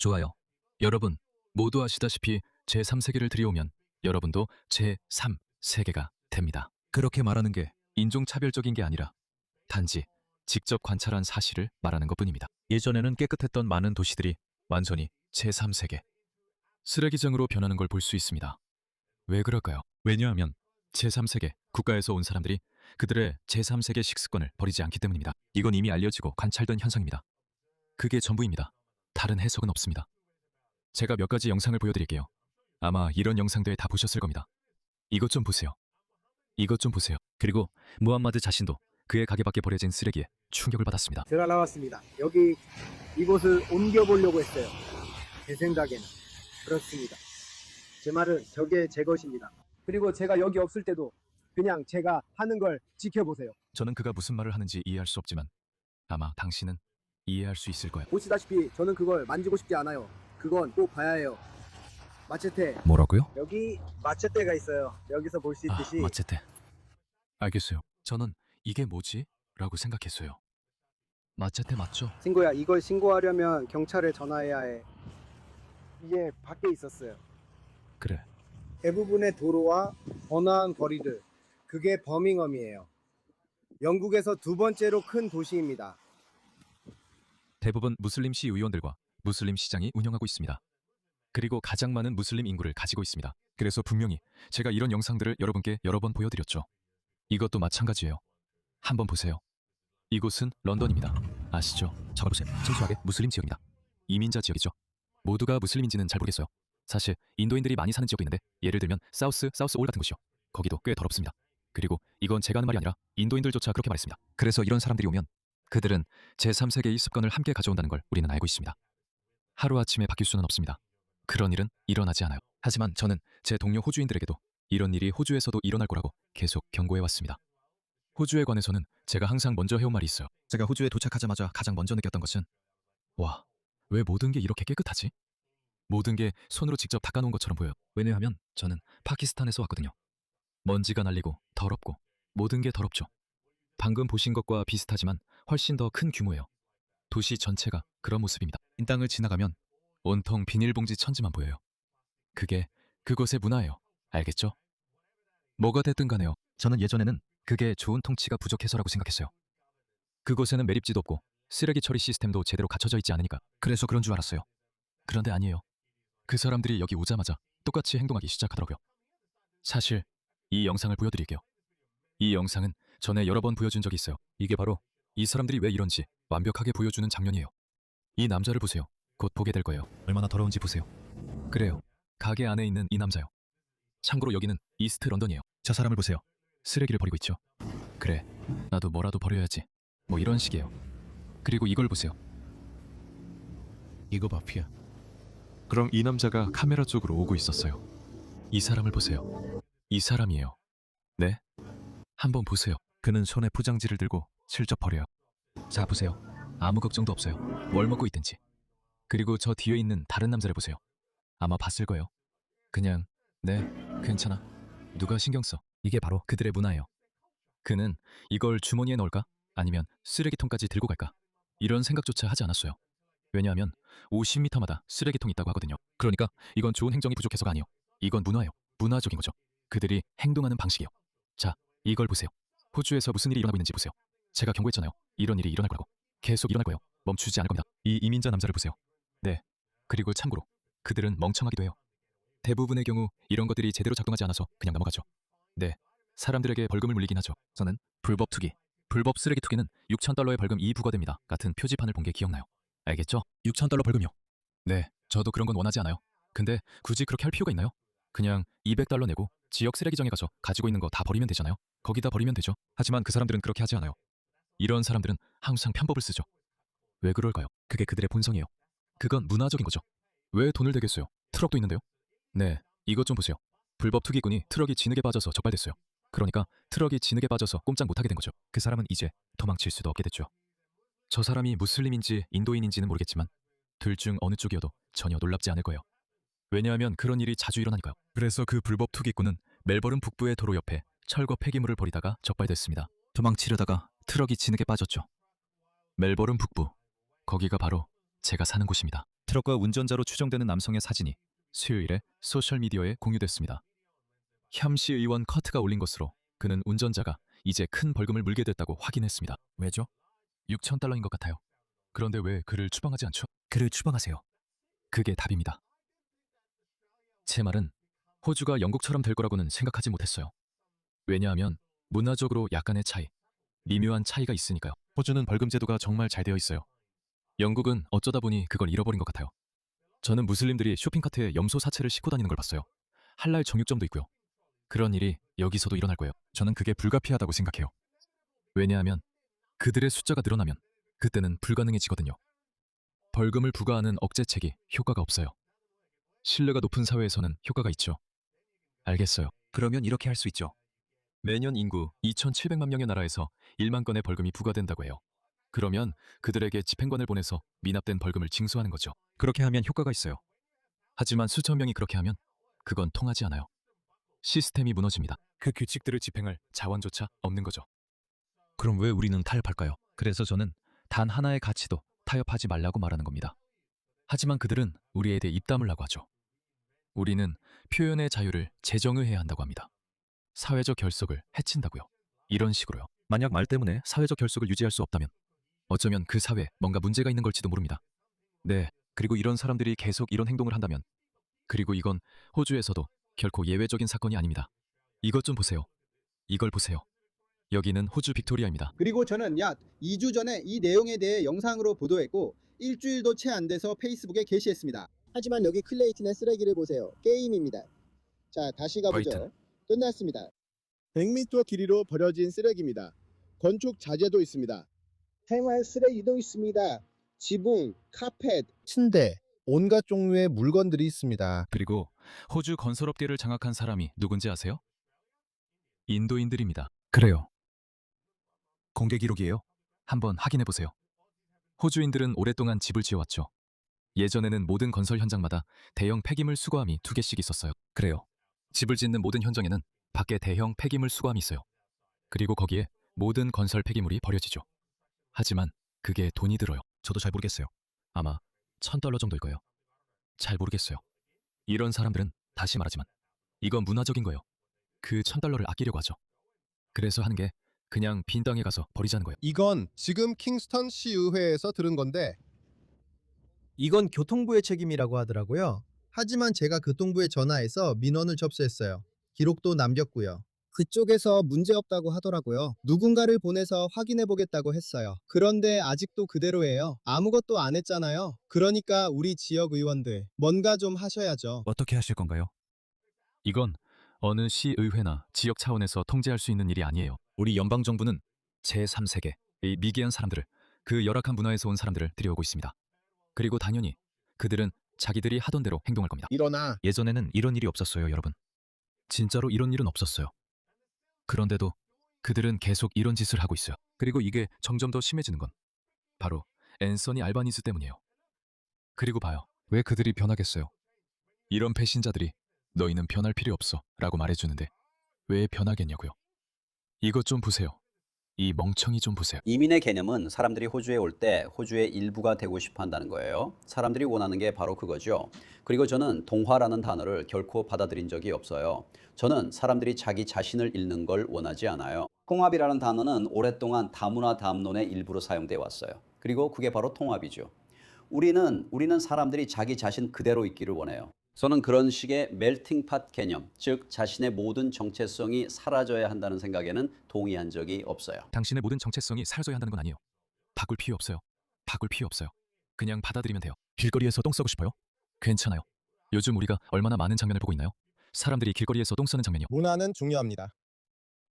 좋아요. 여러분, 모두 아시다시피 제3세계를 들여오면 여러분도 제3세계가 됩니다. 그렇게 말하는 게 인종차별적인 게 아니라 단지 직접 관찰한 사실을 말하는 것뿐입니다. 예전에는 깨끗했던 많은 도시들이 완전히 제3세계, 쓰레기장으로 변하는 걸 볼 수 있습니다. 왜 그럴까요? 왜냐하면 제3세계 국가에서 온 사람들이 그들의 제3세계 식습관을 버리지 않기 때문입니다. 이건 이미 알려지고 관찰된 현상입니다. 그게 전부입니다. 다른 해석은 없습니다. 제가 몇 가지 영상을 보여드릴게요. 아마 이런 영상들 다 보셨을 겁니다. 이것 좀 보세요. 이것 좀 보세요. 그리고 무함마드 자신도 그의 가게 밖에 버려진 쓰레기에 충격을 받았습니다. 제가 나왔습니다. 여기 이곳을 옮겨보려고 했어요. 제 생각에는 그렇습니다. 제 말은 저게 제 것입니다. 그리고 제가 여기 없을 때도 그냥 제가 하는 걸 지켜보세요. 저는 그가 무슨 말을 하는지 이해할 수 없지만 아마 당신은 이해할 수 있을 거예요. 보시다시피 저는 그걸 만지고 싶지 않아요. 그건 꼭 봐야 해요. 마체테, 뭐라고요? 여기 마체테가 있어요. 여기서 볼 수 있듯이 마체테. 알겠어요. 저는 이게 뭐지? 라고 생각했어요. 마체테 맞죠? 친구야, 이걸 신고하려면 경찰에 전화해야 해. 이게 밖에 있었어요. 그래. 대부분의 도로와 번화한 거리들, 그게 버밍엄이에요. 영국에서 두 번째로 큰 도시입니다. 대부분 무슬림 시 의원들과 무슬림 시장이 운영하고 있습니다. 그리고 가장 많은 무슬림 인구를 가지고 있습니다. 그래서 분명히 제가 이런 영상들을 여러분께 여러 번 보여드렸죠. 이것도 마찬가지예요. 한번 보세요. 이곳은 런던입니다. 아시죠? 저걸 보세요. 순수하게 무슬림 지역입니다. 이민자 지역이죠. 모두가 무슬림인지는 잘 모르겠어요. 사실 인도인들이 많이 사는 지역도 있는데 예를 들면 사우스 올 같은 곳이요. 거기도 꽤 더럽습니다. 그리고 이건 제가 하는 말이 아니라 인도인들조차 그렇게 말했습니다. 그래서 이런 사람들이 오면 그들은 제3세계의 습관을 함께 가져온다는 걸 우리는 알고 있습니다. 하루아침에 바뀔 수는 없습니다. 그런 일은 일어나지 않아요. 하지만 저는 제 동료 호주인들에게도 이런 일이 호주에서도 일어날 거라고 계속 경고해왔습니다. 호주에 관해서는 제가 항상 먼저 해온 말이 있어요. 제가 호주에 도착하자마자 가장 먼저 느꼈던 것은 와, 왜 모든 게 이렇게 깨끗하지? 모든 게 손으로 직접 닦아놓은 것처럼 보여요. 왜냐하면 저는 파키스탄에서 왔거든요. 먼지가 날리고 더럽고 모든 게 더럽죠. 방금 보신 것과 비슷하지만 훨씬 더 큰 규모예요. 도시 전체가 그런 모습입니다. 이 땅을 지나가면 온통 비닐봉지 천지만 보여요. 그게 그곳의 문화예요. 알겠죠? 뭐가 됐든 간에요. 저는 예전에는 그게 좋은 통치가 부족해서라고 생각했어요. 그곳에는 매립지도 없고 쓰레기 처리 시스템도 제대로 갖춰져 있지 않으니까 그래서 그런 줄 알았어요. 그런데 아니에요. 그 사람들이 여기 오자마자 똑같이 행동하기 시작하더라고요. 사실 이 영상을 보여드릴게요. 이 영상은 전에 여러 번 보여준 적이 있어요. 이게 바로 이 사람들이 왜 이런지 완벽하게 보여주는 장면이에요. 이 남자를 보세요. 곧 보게 될 거예요. 얼마나 더러운지 보세요. 그래요. 가게 안에 있는 이 남자요. 참고로 여기는 이스트 런던이에요. 저 사람을 보세요. 쓰레기를 버리고 있죠. 그래, 나도 뭐라도 버려야지. 뭐 이런 식이에요. 그리고 이걸 보세요. 이거 봐, 피야. 그럼 이 남자가 카메라 쪽으로 오고 있었어요. 이 사람을 보세요. 이 사람이에요. 네? 한번 보세요. 그는 손에 포장지를 들고 슬쩍 버려요. 자, 보세요. 아무 걱정도 없어요. 뭘 먹고 있든지. 그리고 저 뒤에 있는 다른 남자를 보세요. 아마 봤을 거예요. 그냥 네, 괜찮아. 누가 신경 써. 이게 바로 그들의 문화예요. 그는 이걸 주머니에 넣을까? 아니면 쓰레기통까지 들고 갈까? 이런 생각조차 하지 않았어요. 왜냐하면 50m마다 쓰레기통이 있다고 하거든요. 그러니까 이건 좋은 행정이 부족해서가 아니에요. 이건 문화예요. 문화적인 거죠. 그들이 행동하는 방식이에요. 자, 이걸 보세요. 호주에서 무슨 일이 일어나고 있는지 보세요. 제가 경고했잖아요. 이런 일이 일어날 거라고. 계속 일어날 거예요. 멈추지 않을 겁니다. 이 이민자 남자를 보세요. 네. 그리고 참고로 그들은 멍청하기도 해요. 대부분의 경우 이런 것들이 제대로 작동하지 않아서 그냥 넘어가죠. 네. 사람들에게 벌금을 물리긴 하죠. 저는 불법 투기, 불법 쓰레기 투기는 6,000달러의 벌금 부과됩니다. 같은 표지판을 본 게 기억나요. 알겠죠? 6,000달러 벌금이요. 네. 저도 그런 건 원하지 않아요. 근데 굳이 그렇게 할 필요가 있나요? 그냥 200달러 내고 지역 쓰레기장에 가서 가지고 있는 거 다 버리면 되잖아요. 거기다 버리면 되죠. 하지만 그 사람들은 그렇게 하지 않아요. 이런 사람들은 항상 편법을 쓰죠. 왜 그럴까요? 그게 그들의 본성이에요. 그건 문화적인 거죠. 왜 돈을 대겠어요? 트럭도 있는데요. 네, 이것 좀 보세요. 불법 투기꾼이 트럭이 진흙에 빠져서 적발됐어요. 그러니까 트럭이 진흙에 빠져서 꼼짝 못하게 된 거죠. 그 사람은 이제 도망칠 수도 없게 됐죠. 저 사람이 무슬림인지 인도인인지는 모르겠지만 둘 중 어느 쪽이어도 전혀 놀랍지 않을 거예요. 왜냐하면 그런 일이 자주 일어나니까요. 그래서 그 불법 투기꾼은 멜버른 북부의 도로 옆에 철거 폐기물을 버리다가 적발됐습니다. 도망치려다가 트럭이 진흙에 빠졌죠. 멜버른 북부, 거기가 바로 제가 사는 곳입니다. 트럭과 운전자로 추정되는 남성의 사진이 수요일에 소셜미디어에 공유됐습니다. 샴시 의원 커트가 올린 것으로 그는 운전자가 이제 큰 벌금을 물게 됐다고 확인했습니다. 왜죠? 6,000달러인 것 같아요. 그런데 왜 그를 추방하지 않죠? 그를 추방하세요. 그게 답입니다. 제 말은 호주가 영국처럼 될 거라고는 생각하지 못했어요. 왜냐하면 문화적으로 약간의 차이, 미묘한 차이가 있으니까요. 호주는 벌금 제도가 정말 잘 되어 있어요. 영국은 어쩌다 보니 그걸 잃어버린 것 같아요. 저는 무슬림들이 쇼핑카트에 염소 사체를 싣고 다니는 걸 봤어요. 할랄 정육점도 있고요. 그런 일이 여기서도 일어날 거예요. 저는 그게 불가피하다고 생각해요. 왜냐하면 그들의 숫자가 늘어나면 그때는 불가능해지거든요. 벌금을 부과하는 억제책이 효과가 없어요. 신뢰가 높은 사회에서는 효과가 있죠. 알겠어요. 그러면 이렇게 할 수 있죠. 매년 인구 2,700만 명의 나라에서 1만 건의 벌금이 부과된다고 해요. 그러면 그들에게 집행관을 보내서 미납된 벌금을 징수하는 거죠. 그렇게 하면 효과가 있어요. 하지만 수천 명이 그렇게 하면 그건 통하지 않아요. 시스템이 무너집니다. 그 규칙들을 집행할 자원조차 없는 거죠. 그럼 왜 우리는 타협할까요? 그래서 저는 단 하나의 가치도 타협하지 말라고 말하는 겁니다. 하지만 그들은 우리에 대해 입 다물라고 하죠. 우리는 표현의 자유를 재정의해야 한다고 합니다. 사회적 결속을 해친다고요. 이런 식으로요. 만약 말 때문에 사회적 결속을 유지할 수 없다면 어쩌면 그 사회에 뭔가 문제가 있는 걸지도 모릅니다. 네, 그리고 이런 사람들이 계속 이런 행동을 한다면 그리고 이건 호주에서도 결코 예외적인 사건이 아닙니다. 이것 좀 보세요. 이걸 보세요. 여기는 호주 빅토리아입니다. 그리고 저는 약 2주 전에 이 내용에 대해 영상으로 보도했고 일주일도 채 안 돼서 페이스북에 게시했습니다. 하지만 여기 클레이튼의 쓰레기를 보세요. 게임입니다. 자, 다시 가보죠. 화이튼. 끝났습니다. 100m 길이로 버려진 쓰레기입니다. 건축 자재도 있습니다. 생활 쓰레기도 있습니다. 지붕, 카펫, 침대, 온갖 종류의 물건들이 있습니다. 그리고 호주 건설업계를 장악한 사람이 누군지 아세요? 인도인들입니다. 그래요. 공개 기록이에요. 한번 확인해 보세요. 호주인들은 오랫동안 집을 지어왔죠. 예전에는 모든 건설 현장마다 대형 폐기물 수거함이 2개씩 있었어요. 그래요. 집을 짓는 모든 현장에는 밖에 대형 폐기물 수거함이 있어요. 그리고 거기에 모든 건설 폐기물이 버려지죠. 하지만 그게 돈이 들어요. 저도 잘 모르겠어요. 아마 $1,000 정도일 거예요. 잘 모르겠어요. 이런 사람들은 다시 말하지만 이건 문화적인 거예요. 그 $1,000를 아끼려고 하죠. 그래서 하는 게 그냥 빈 땅에 가서 버리자는 거예요. 이건 지금 킹스턴 시의회에서 들은 건데 이건 교통부의 책임이라고 하더라고요. 하지만 제가 교통부에 전화해서 민원을 접수했어요. 기록도 남겼고요. 그쪽에서 문제없다고 하더라고요. 누군가를 보내서 확인해 보겠다고 했어요. 그런데 아직도 그대로예요. 아무것도 안 했잖아요. 그러니까 우리 지역 의원들 뭔가 좀 하셔야죠. 어떻게 하실 건가요? 이건 어느 시의회나 지역 차원에서 통제할 수 있는 일이 아니에요. 우리 연방정부는 제3세계, 이 미개한 사람들을, 그 열악한 문화에서 온 사람들을 들여오고 있습니다. 그리고 당연히 그들은 자기들이 하던 대로 행동할 겁니다. 일어나. 예전에는 이런 일이 없었어요, 여러분. 진짜로 이런 일은 없었어요. 그런데도 그들은 계속 이런 짓을 하고 있어요. 그리고 이게 점점 더 심해지는 건 바로 앤서니 알바니즈 때문이에요. 그리고 봐요. 왜 그들이 변하겠어요? 이런 배신자들이 너희는 변할 필요 없어 라고 말해주는데 왜 변하겠냐고요. 이것 좀 보세요. 이 멍청이 좀 보세요. 이민의 개념은 사람들이 호주에 올 때 호주의 일부가 되고 싶어 한다는 거예요. 사람들이 원하는 게 바로 그거죠. 그리고 저는 동화라는 단어를 결코 받아들인 적이 없어요. 저는 사람들이 자기 자신을 잃는 걸 원하지 않아요. 통합이라는 단어는 오랫동안 다문화 담론의 일부로 사용돼 왔어요. 그리고 그게 바로 통합이죠. 우리는 사람들이 자기 자신 그대로 있기를 원해요. 저는 그런 식의 멜팅팟 개념, 즉 자신의 모든 정체성이 사라져야 한다는 생각에는 동의한 적이 없어요. 당신의 모든 정체성이 사라져야 한다는 건 아니에요. 바꿀 필요 없어요. 바꿀 필요 없어요. 그냥 받아들이면 돼요. 길거리에서 똥 싸고 싶어요? 괜찮아요. 요즘 우리가 얼마나 많은 장면을 보고 있나요? 사람들이 길거리에서 똥 싸는 장면이요. 문화는 중요합니다.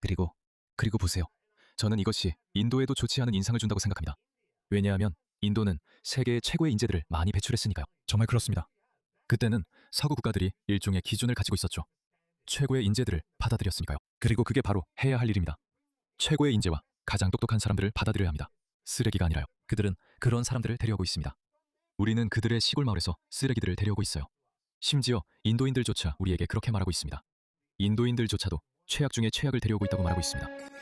그리고 보세요. 저는 이것이 인도에도 좋지 않은 인상을 준다고 생각합니다. 왜냐하면 인도는 세계의 최고의 인재들을 많이 배출했으니까요. 정말 그렇습니다. 그때는 서구 국가들이 일종의 기준을 가지고 있었죠. 최고의 인재들을 받아들였으니까요. 그리고 그게 바로 해야 할 일입니다. 최고의 인재와 가장 똑똑한 사람들을 받아들여야 합니다. 쓰레기가 아니라요. 그들은 그런 사람들을 데려오고 있습니다. 우리는 그들의 시골 마을에서 쓰레기들을 데려오고 있어요. 심지어 인도인들조차 우리에게 그렇게 말하고 있습니다. 인도인들조차도 최악 중에 최악을 데려오고 있다고 말하고 있습니다.